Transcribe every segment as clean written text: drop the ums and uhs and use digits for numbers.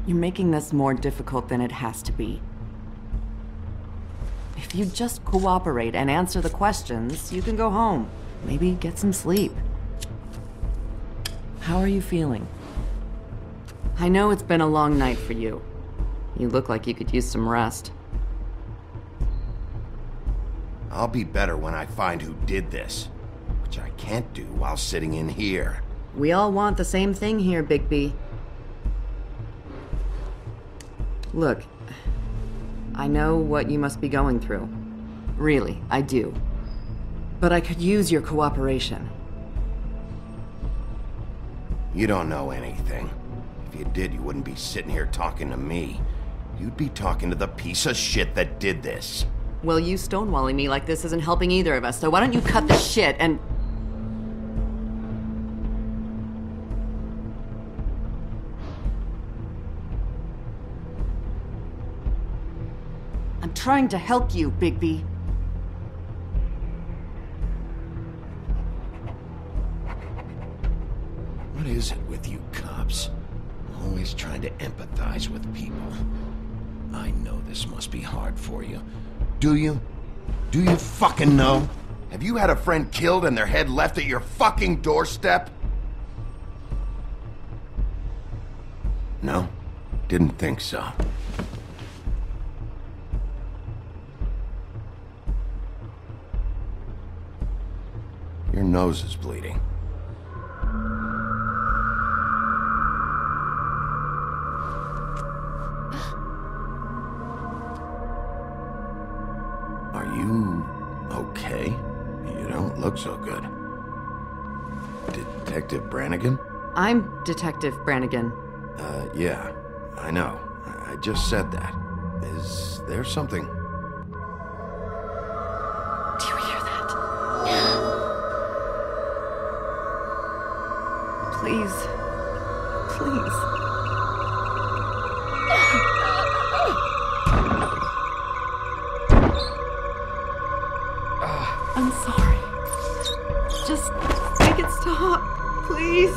You're making this more difficult than it has to be. If you just cooperate and answer the questions, you can go home. Maybe get some sleep. How are you feeling? I know it's been a long night for you. You look like you could use some rest. I'll be better when I find who did this, which I can't do while sitting in here. We all want the same thing here, Bigby. Look, I know what you must be going through. Really, I do. But I could use your cooperation. You don't know anything. If you did, you wouldn't be sitting here talking to me. You'd be talking to the piece of shit that did this. Well, you stonewalling me like this isn't helping either of us, so why don't you cut the shit and... I'm trying to help you, Bigby. What is it with you cops? Always trying to empathize with people. I know this must be hard for you. Do you? Do you fucking know? Have you had a friend killed and their head left at your fucking doorstep? No? Didn't think so. Your nose is bleeding. Are you okay? You don't look so good. Detective Brannigan? I'm Detective Brannigan. Yeah, I know. I just said that. Is there something? Do you hear that? Please. Please. I'm sorry. Just make it stop, please.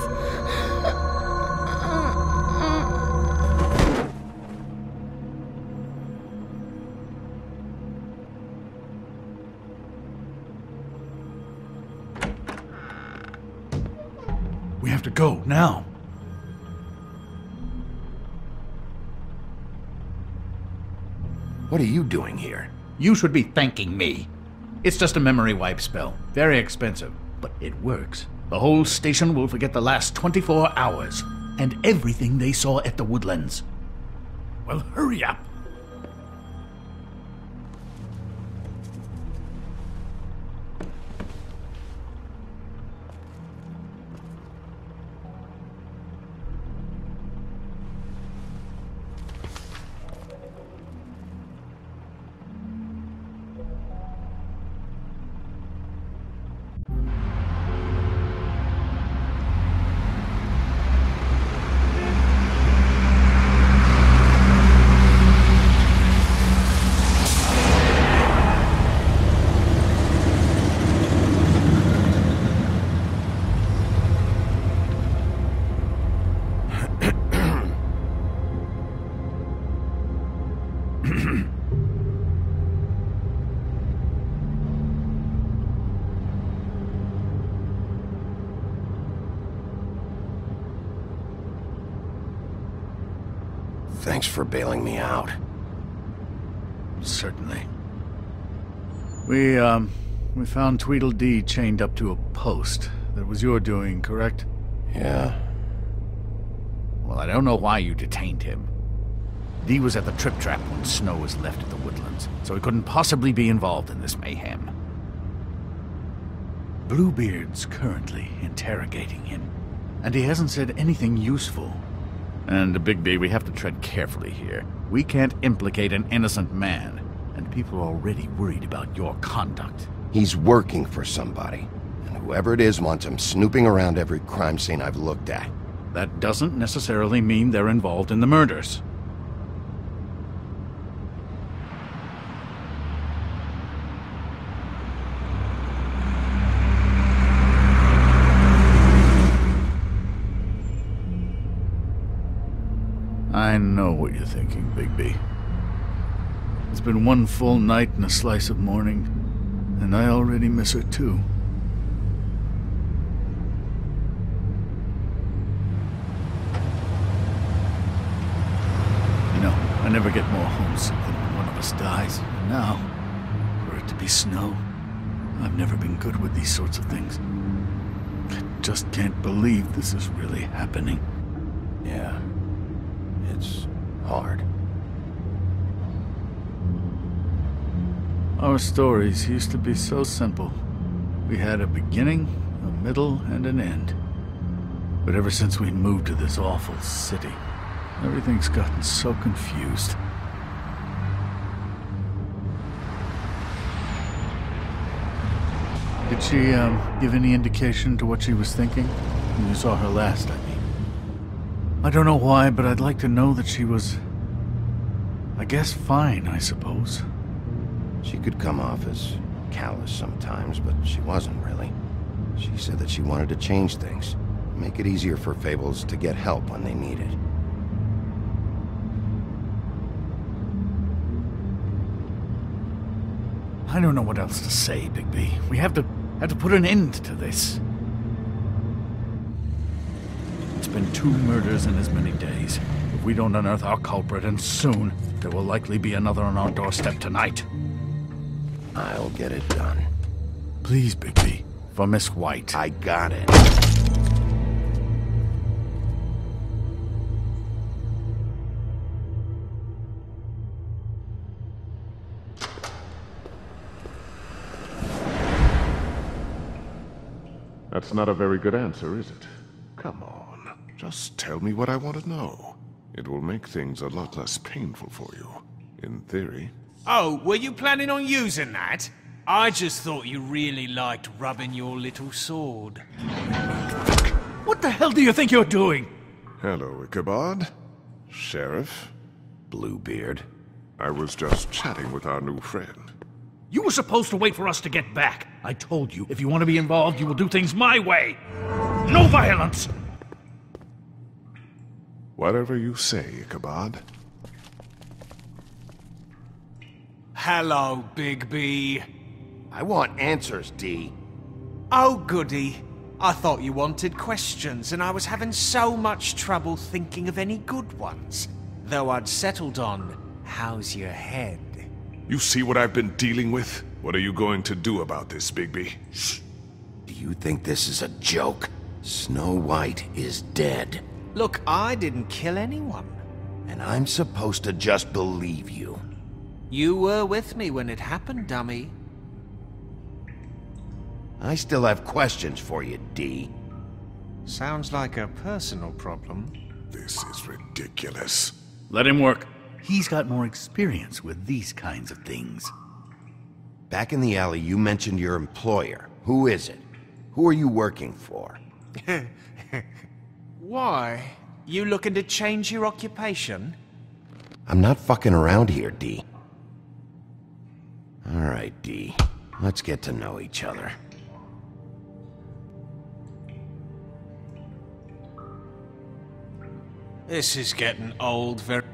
We have to go, now. What are you doing here? You should be thanking me. It's just a memory wipe spell. Very expensive, but it works. The whole station will forget the last 24 hours, and everything they saw at the Woodlands. Well, hurry up. Thanks for bailing me out. Certainly. We found Tweedledee chained up to a post. That was your doing, correct? Yeah. Well, I don't know why you detained him. Dee was at the Trip Trap when Snow was left at the Woodlands, so he couldn't possibly be involved in this mayhem. Bluebeard's currently interrogating him, and he hasn't said anything useful. And, Bigby, we have to tread carefully here. We can't implicate an innocent man, and people are already worried about your conduct. He's working for somebody, and whoever it is wants him snooping around every crime scene I've looked at. That doesn't necessarily mean they're involved in the murders. I I know what you're thinking, Bigby. It's been one full night and a slice of morning, and I already miss her too. You know, I never get more homesick than when one of us dies. And now, for it to be snow, I've never been good with these sorts of things. I just can't believe this is really happening. Yeah. It's hard. Our stories used to be so simple. We had a beginning, a middle, and an end. But ever since we moved to this awful city, everything's gotten so confused. Did she, give any indication to what she was thinking? When you saw her last, I mean. I don't know why, but I'd like to know that she was... I guess fine, I suppose. She could come off as callous sometimes, but she wasn't really. She said that she wanted to change things, make it easier for Fables to get help when they need it. I don't know what else to say, Bigby. We have to put an end to this. It's been 2 murders in as many days. If we don't unearth our culprit, and soon, there will likely be another on our doorstep tonight. I'll get it done. Please, Bigby. For Miss White. I got it. That's not a very good answer, is it? Come on, just tell me what I want to know. It will make things a lot less painful for you, in theory. Oh, were you planning on using that? I just thought you really liked rubbing your little sword. What the hell do you think you're doing? Hello, Ichabod. Sheriff. Bluebeard. I was just chatting with our new friend. You were supposed to wait for us to get back. I told you, if you want to be involved, you will do things my way. No violence! Whatever you say, Ichabod. Hello, Bigby. I want answers, D. Oh, goody. I thought you wanted questions, and I was having so much trouble thinking of any good ones. Though I'd settled on, how's your head? You see what I've been dealing with? What are you going to do about this, Bigby? Shh. Do you think this is a joke? Snow White is dead. Look, I didn't kill anyone. And I'm supposed to just believe you. You were with me when it happened, dummy. I still have questions for you, D. Sounds like a personal problem. This is ridiculous. Let him work. He's got more experience with these kinds of things. Back in the alley, you mentioned your employer. Who is it? Who are you working for? Why? You looking to change your occupation? I'm not fucking around here, D. All right, D. Let's get to know each other. This is getting old very...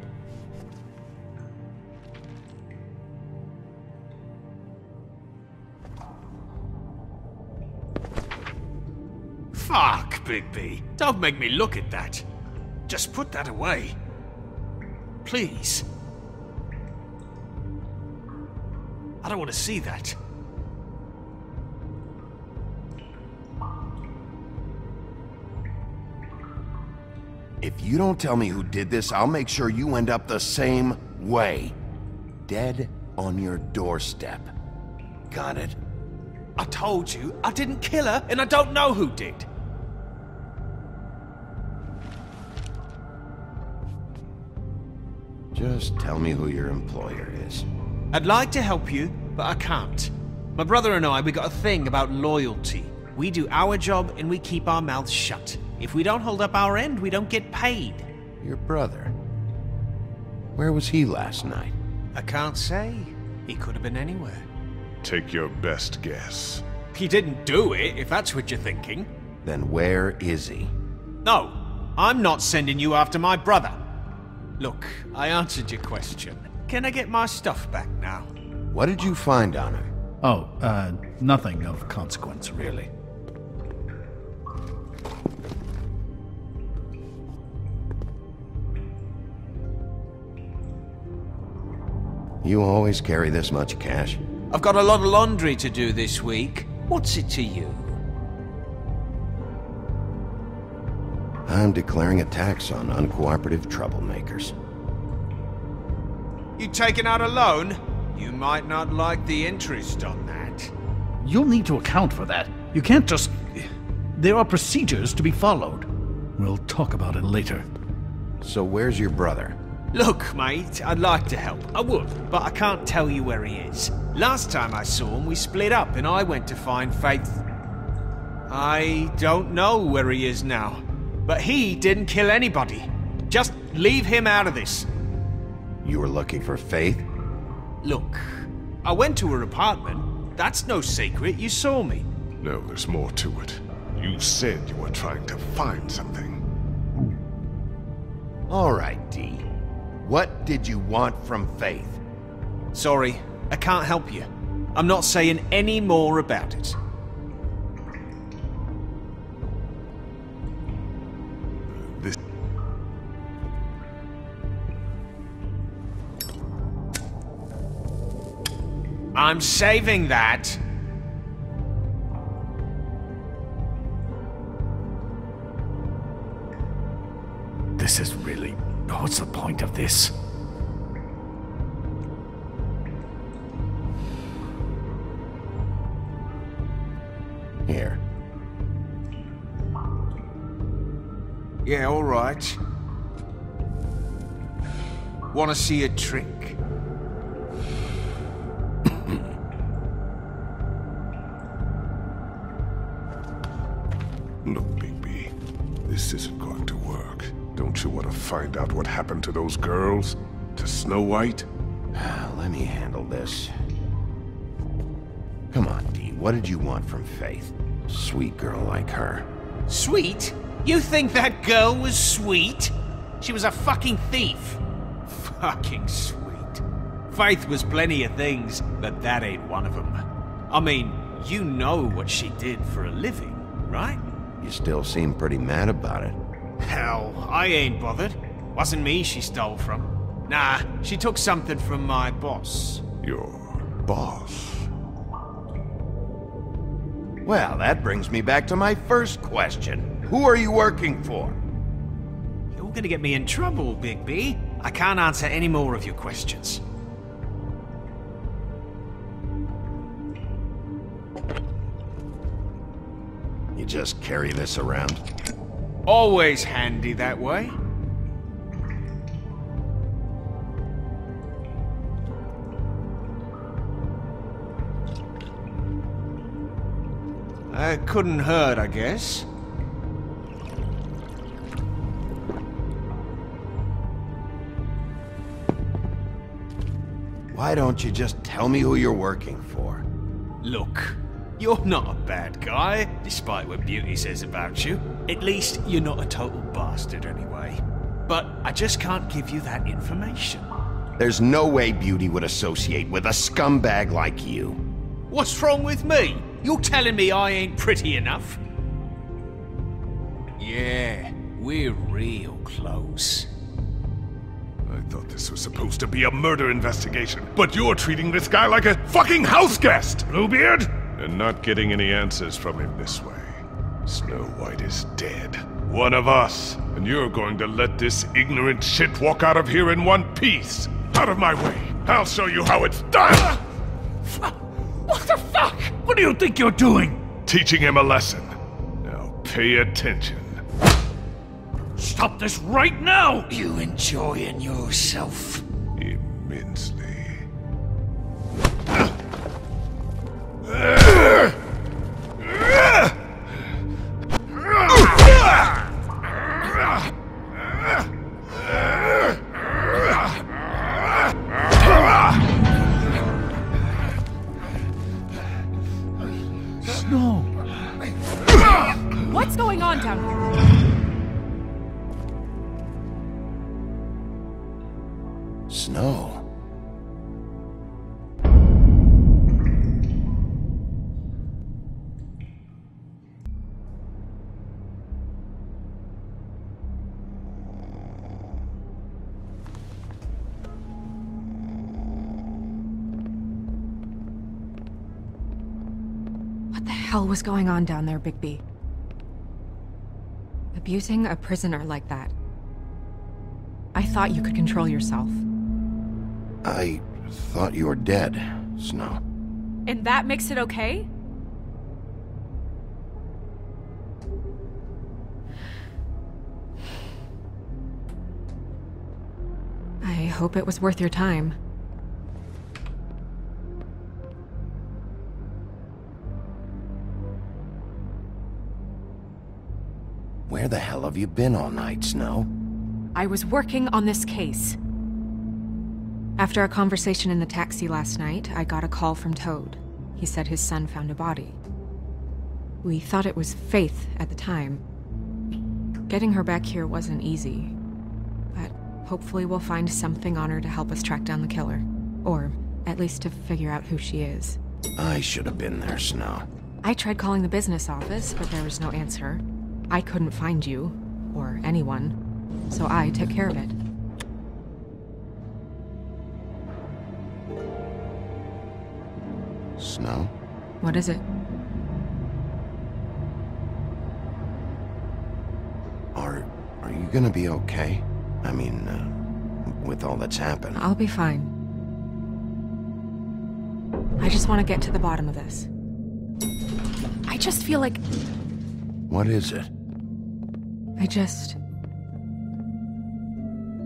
Fuck, Bigby. Don't make me look at that. Just put that away. Please. I don't want to see that. If you don't tell me who did this, I'll make sure you end up the same way. Dead on your doorstep. Got it? I told you, I didn't kill her, and I don't know who did. Just tell me who your employer is. I'd like to help you, but I can't. My brother and I, we got a thing about loyalty. We do our job and we keep our mouths shut. If we don't hold up our end, we don't get paid. Your brother? Where was he last night? I can't say. He could have been anywhere. Take your best guess. He didn't do it, if that's what you're thinking. Then where is he? No, I'm not sending you after my brother. Look, I answered your question. Can I get my stuff back now? What did you find on him? Oh, nothing of consequence, really. You always carry this much cash? I've got a lot of laundry to do this week. What's it to you? I'm declaring a tax on uncooperative troublemakers. You taking out a loan? You might not like the interest on that. You'll need to account for that. You can't just... There are procedures to be followed. We'll talk about it later. So where's your brother? Look, mate, I'd like to help. I would, but I can't tell you where he is. Last time I saw him, we split up and I went to find Faith. I don't know where he is now, but he didn't kill anybody. Just leave him out of this. You were looking for Faith? Look, I went to her apartment. That's no secret, you saw me. No, there's more to it. You said you were trying to find something. All right, D. What did you want from Faith? Sorry, I can't help you. I'm not saying any more about it. This... I'm saving that. This is really... What's the point of this? Here. Yeah, all right. Want to see a trick? Look, Bigby, this isn't going to work. Don't you want to find out what happened to those girls? To Snow White? Let me handle this. Come on, D. What did you want from Faith? Sweet girl like her. Sweet? You think that girl was sweet? She was a fucking thief. Fucking sweet. Faith was plenty of things, but that ain't one of them. I mean, you know what she did for a living, right? You still seem pretty mad about it. Hell, I ain't bothered. Wasn't me she stole from. Nah, she took something from my boss. Your boss? Well, that brings me back to my first question. Who are you working for? You're gonna get me in trouble, Big B. I can't answer any more of your questions. You just carry this around? Always handy that way. Couldn't hurt, I guess. Why don't you just tell me who you're working for? Look, you're not a bad guy, despite what Beauty says about you. At least, you're not a total bastard anyway. But I just can't give you that information. There's no way Beauty would associate with a scumbag like you. What's wrong with me? You're telling me I ain't pretty enough? Yeah, we're real close. I thought this was supposed to be a murder investigation, but you're treating this guy like a fucking house guest, Bluebeard! And not getting any answers from him this way. Snow White is dead. One of us. And you're going to let this ignorant shit walk out of here in one piece. Out of my way. I'll show you how it's done! What the fuck? What do you think you're doing? Teaching him a lesson. Now pay attention. Stop this right now! You enjoying yourself? Immensely. Snow! What's going on down here? hell was going on down there, Bigby? Abusing a prisoner like that. I thought you could control yourself. I thought you were dead, Snow. And that makes it okay? I hope it was worth your time. Where the hell have you been all night, Snow? I was working on this case. After a conversation in the taxi last night, I got a call from Toad. He said his son found a body. We thought it was Faith at the time. Getting her back here wasn't easy, but hopefully we'll find something on her to help us track down the killer. Or at least to figure out who she is. I should have been there, Snow. I tried calling the business office, but there was no answer. I couldn't find you, or anyone, so I took care of it. Snow? What is it? Are you gonna be okay? I mean, with all that's happened. I'll be fine. I just want to get to the bottom of this. I just feel like... What is it?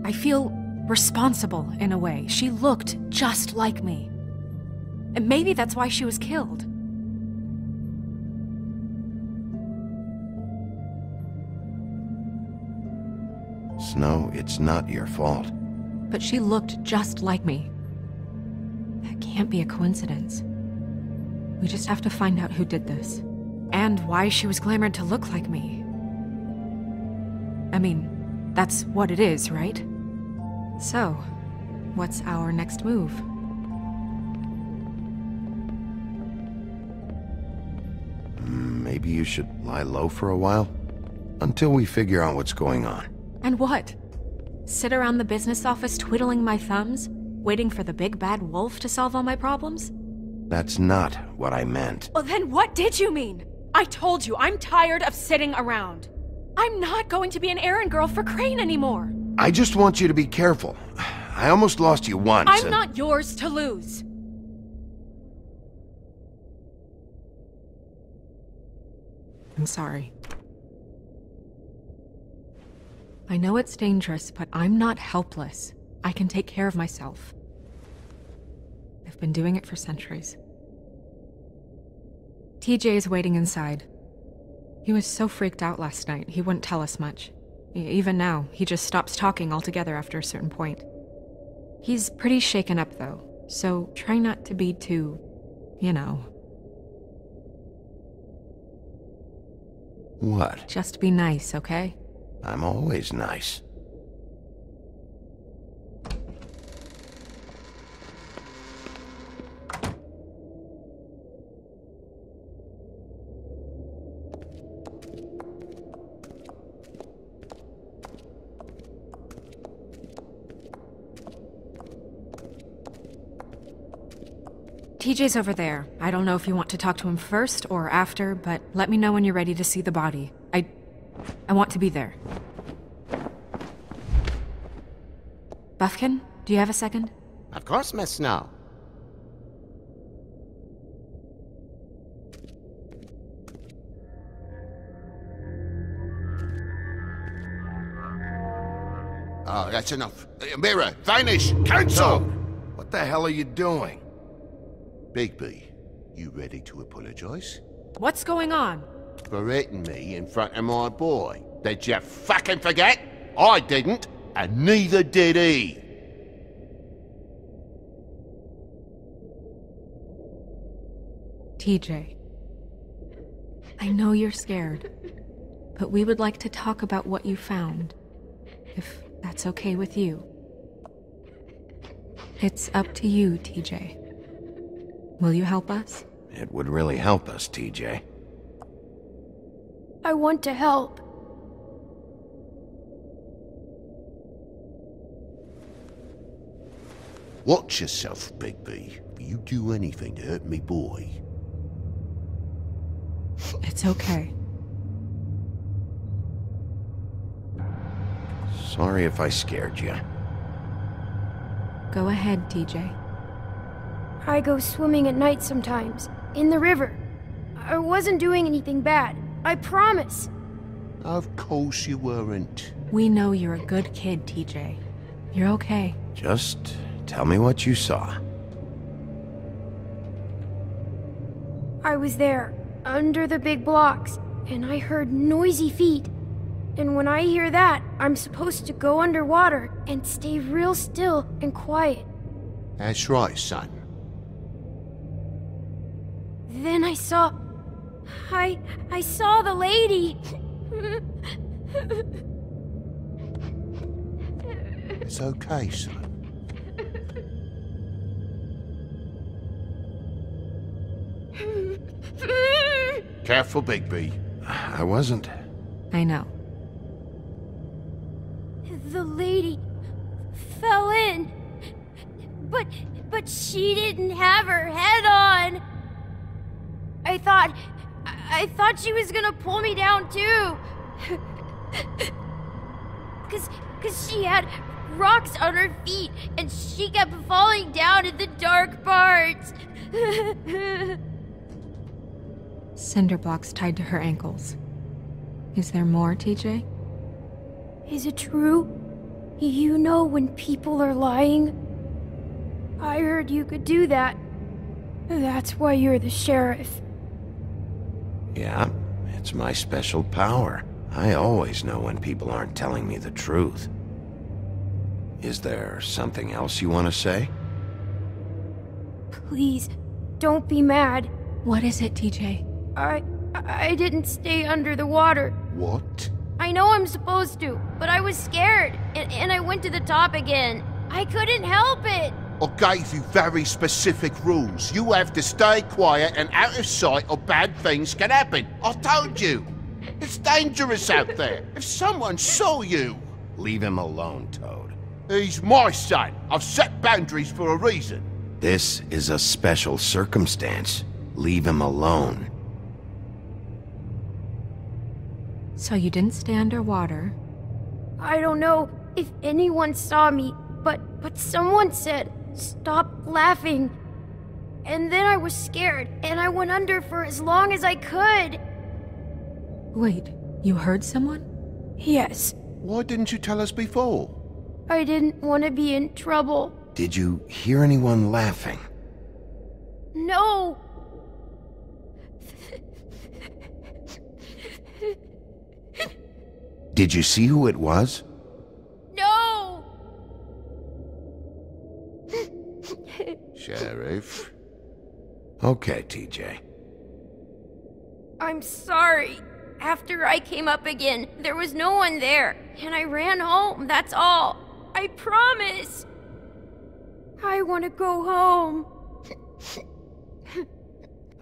I feel responsible in a way. She looked just like me. And maybe that's why she was killed. Snow, it's not your fault. But she looked just like me. That can't be a coincidence. We just have to find out who did this. And why she was glamored to look like me. I mean, that's what it is, right? So, what's our next move? Maybe you should lie low for a while? Until we figure out what's going on. And what? Sit around the business office twiddling my thumbs, waiting for the big bad wolf to solve all my problems? That's not what I meant. Well, then what did you mean? I told you, I'm tired of sitting around. I'm not going to be an errand girl for Crane anymore. I just want you to be careful. I almost lost you once. I'm not yours to lose. I'm sorry. I know it's dangerous, but I'm not helpless. I can take care of myself. I've been doing it for centuries. TJ is waiting inside. He was so freaked out last night, he wouldn't tell us much. Even now, he just stops talking altogether after a certain point. He's pretty shaken up, though, so try not to be too, you know. What? Just be nice, okay? I'm always nice. TJ's over there. I don't know if you want to talk to him first or after, but let me know when you're ready to see the body. I want to be there. Buffkin, do you have a second? Of course, Miss Snow. Oh, that's enough. Mirror, vanish, cancel! What the hell are you doing? Bigby, you ready to apologize? What's going on? For hitting me in front of my boy. Did you fucking forget? I didn't, and neither did he. TJ, I know you're scared, but we would like to talk about what you found, if that's okay with you. It's up to you, TJ. Will you help us? It would really help us, TJ. I want to help. Watch yourself, Bigby. You do anything to hurt me boy. It's okay. Sorry if I scared you. Go ahead, TJ. I go swimming at night sometimes, in the river. I wasn't doing anything bad. I promise. Of course you weren't. We know you're a good kid, TJ. You're okay. Just tell me what you saw. I was there, under the big blocks, and I heard noisy feet. And when I hear that, I'm supposed to go underwater and stay real still and quiet. That's right, son. Then I saw... I saw the lady. It's okay, son. Careful, Bigby. I wasn't. I know. The lady fell in. But she didn't have her head on. I thought she was gonna pull me down too. Cause she had rocks on her feet and she kept falling down in the dark parts. Cinder blocks tied to her ankles. Is there more, TJ? Is it true? You know when people are lying? I heard you could do that. That's why you're the sheriff. Yeah, it's my special power. I always know when people aren't telling me the truth. Is there something else you want to say? Please, don't be mad. What is it, TJ? I didn't stay under the water. What? I know I'm supposed to, but I was scared, and I went to the top again. I couldn't help it. I gave you very specific rules. You have to stay quiet and out of sight or bad things can happen. I told you. It's dangerous out there. If someone saw you... Leave him alone, Toad. He's my son. I've set boundaries for a reason. This is a special circumstance. Leave him alone. So you didn't stay underwater? I don't know if anyone saw me, but someone said, "Stop laughing." And then I was scared, and I went under for as long as I could. Wait, you heard someone? Yes. Why didn't you tell us before? I didn't want to be in trouble. Did you hear anyone laughing? No. Did you see who it was? No. Sheriff? Okay, TJ. I'm sorry. After I came up again, there was no one there, and I ran home, that's all. I promise. I want to go home.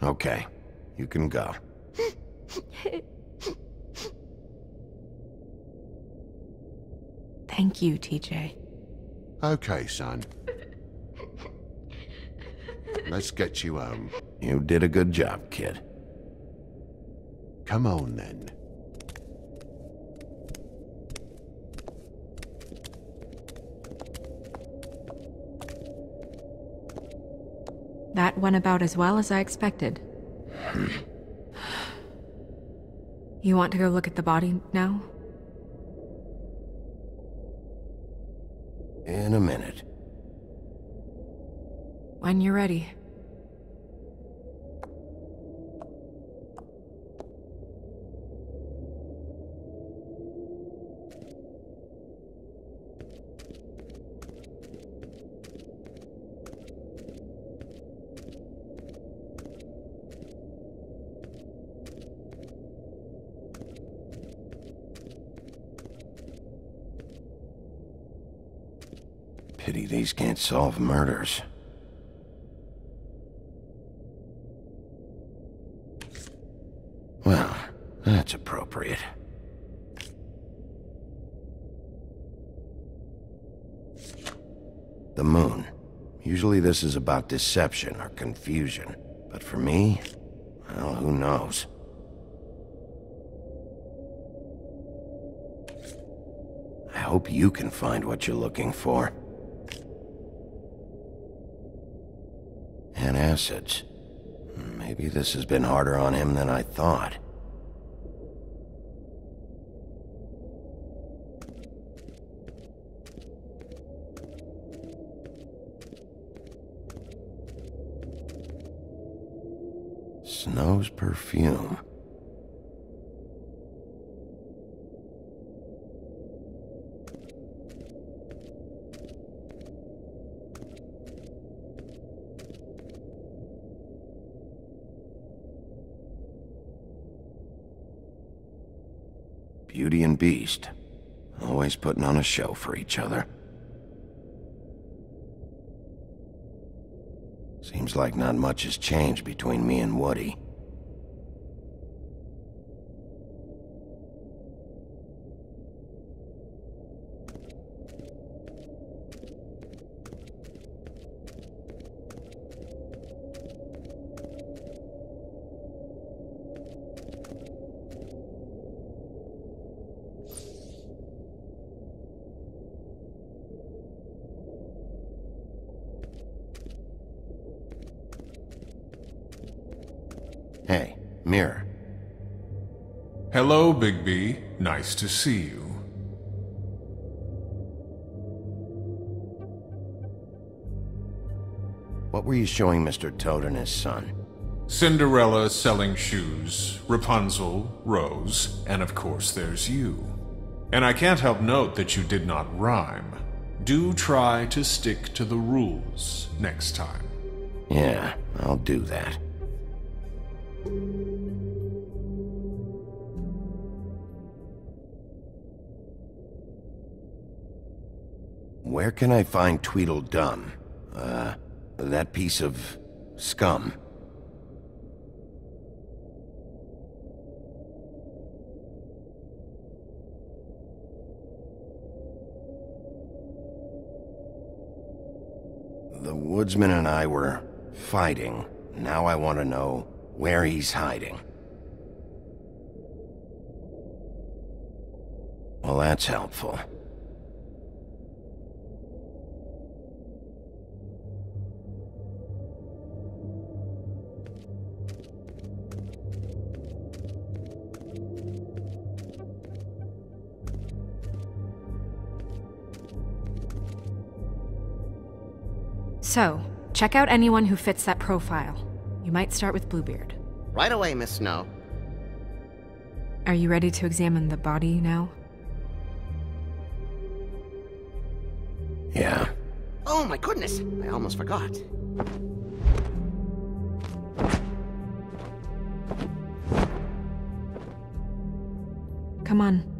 Okay, you can go. Thank you, TJ. Okay, son. Let's get you home. You did a good job, kid. Come on, then. That went about as well as I expected. You want to go look at the body now? In a minute. When you're ready. Pity these can't solve murders. Well, that's appropriate. The moon. Usually this is about deception or confusion. But for me, well, who knows? hope you can find what you're looking for. And acids. Maybe this has been harder on him than I thought. Snow's perfume. Beauty and Beast. Always putting on a show for each other. Seems like not much has changed between me and Woody. Hey, Mirror. Hello, Big B. Nice to see you. What were you showing Mr. Toad and his son? Cinderella selling shoes, Rapunzel, Rose, and of course there's you. And I can't help note that you did not rhyme. Do try to stick to the rules next time. Yeah, I'll do that. Where can I find Tweedledum? That piece of scum. The woodsman and I were fighting. Now I want to know where he's hiding. Well, that's helpful. So, check out anyone who fits that profile. You might start with Bluebeard. Right away, Miss Snow. Are you ready to examine the body now? Yeah. Oh my goodness, I almost forgot. Come on.